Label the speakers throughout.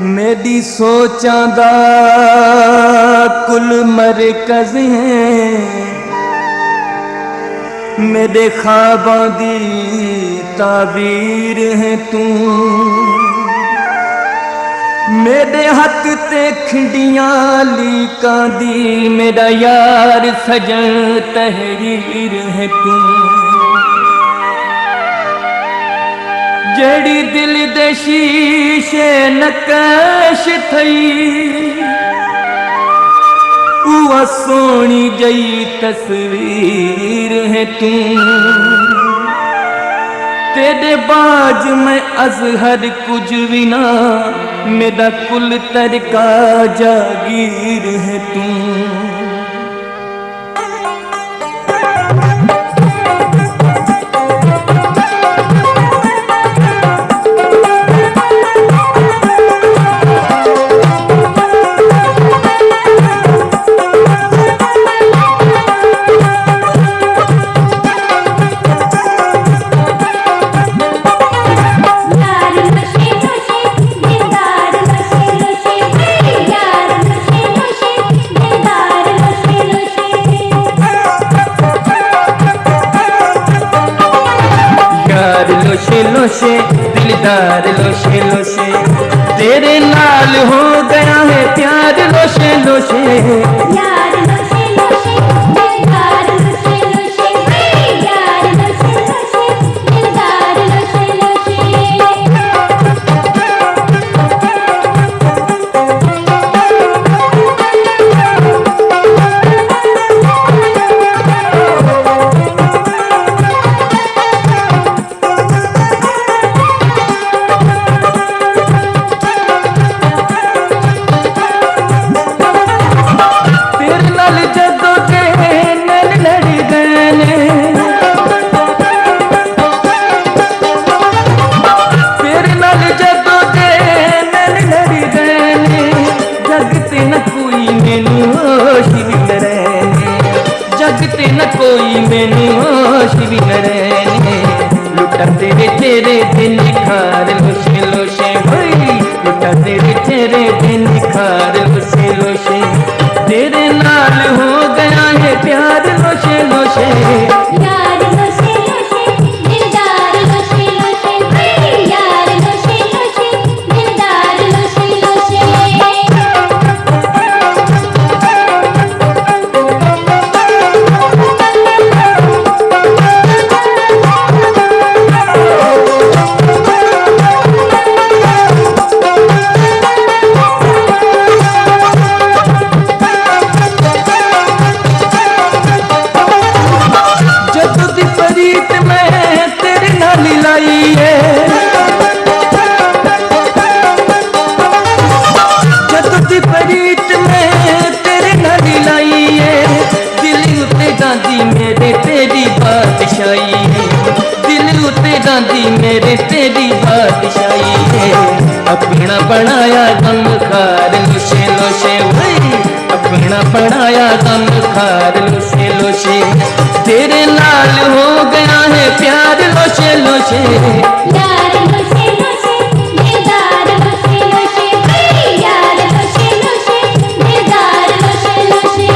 Speaker 1: मेरी सोचां दा कुल मरकज़ है, मेरे ख्वाबां दी ताबीर है तू। मेरे हक ते खिंडियां लीकां दी मेरा यार सजन तहरीर है तू। जेड़ी दिल दे शीशे नकश थई उआ सोनी जई तस्वीर है तू। तेरे बाज में अजहर कुछ भी ना, मेरा कुल तरका जागीर है तू। लोशे लोशे दिलदार लोशे लोशे, तेरे नाल हो गया है प्यार लोशे लोशे। यार लोशे लोशे दिलदार लोशे लोशे, यार लोशे लोशे दिलदार लोशे लोशे। जगते न कोई मैनू होश भी न रहने, लुटा तेरे तेरे दिन निखार लोशे लोशे। लुटा तेरे तेरे दिन निखार लोशे लोशे, तेरे नाल हो गया है प्यार लोशे लोशे। यार लोशे लोशे दिलदार लोशे लोशे, यार लोशे लोशे दिलदार लोशे लोशे। मेरे तेरी बादशाही है, दिल उते गांधी मेरे तेरी बादशाही है। अपना बनाया दम खार लोशे लोशे, अपना बनाया दम खार लोशे लोशे, तेरे नाल हो गया है प्यार लोशे लोशे। यार लोशे लोशे दिलदार लोशे लोशे, यार लोशे लोशे दिलदार लोशे लोशे।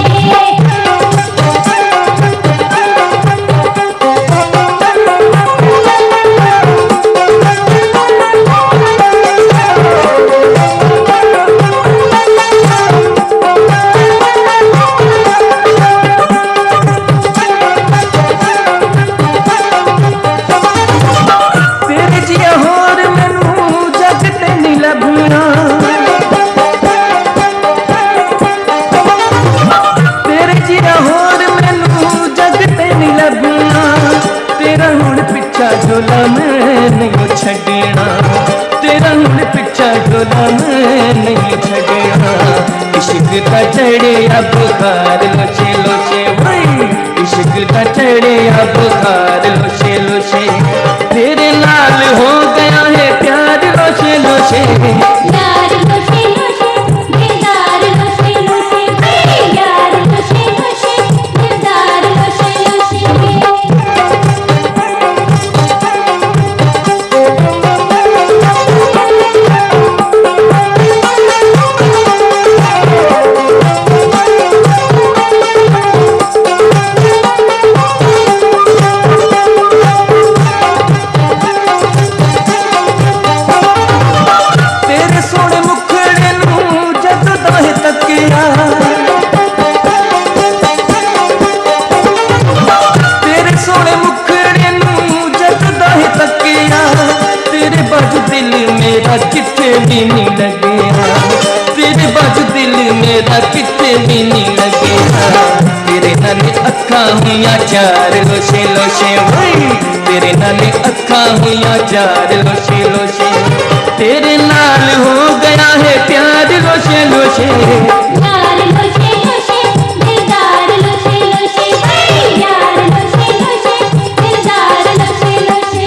Speaker 1: झोला मैं नहीं छड़ना, तेरा हुण पिछा झोला मैं नहीं छड़ना। इश्क का चढ़े अब बुखार लोशे लोशे, इश्क का चढ़े अब बुखार लोशे लोशे, तेरे नाल हो गया है प्यार लोशे लोशे। यार लोशे लोशे दिलदार लोशे लोशे, यार लोशे लोशे दिलदार लोशे लोशे। किथे भी नहीं लगेगा, तेरे बाजू दिल मेरा किथे भी नहीं लगेगा। तेरे नाले अखा हुइया चार लोशे लोशे वही, तेरे नाले अखा हुइया चार लोशे लोशे, तेरे नाल हो गया है प्यार लोशे लोशे।
Speaker 2: यार लोशे लोशे दिलदार लोशे लोशे, यार लोशे लोशे दिलदार लोशे लोशे।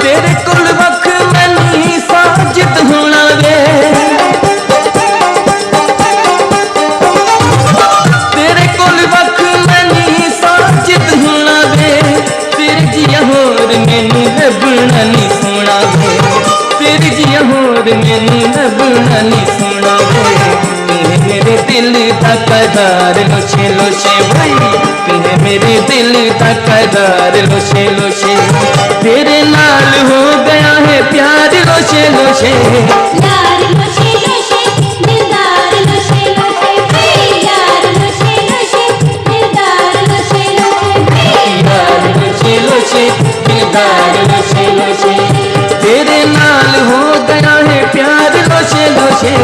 Speaker 1: तेरे कोल वख मैनी साजिद होना वे, तेरे कोल वख मैनी साजिद होना वे, तेरे जिया होर मैनू लभना नहीं सोना वे, तेरे जिया होर मैनू लभना नहीं सोना वे। तूने मेरे दिल दा करार लोशे लोशे भाई, तूने मेरे दिल दा करार लोशे लोशे, तेरे नाल हो गया है प्यार लोशे लोशे।
Speaker 2: यार लोशे लोशे दिलदार लोशे लोशे, यार लोशे लोशे दिलदार लोशे लोशे,
Speaker 1: यार लोशे लोशे दिलदार लोशे लोशे, तेरे नाल हो गया है प्यार लोशे लोशे।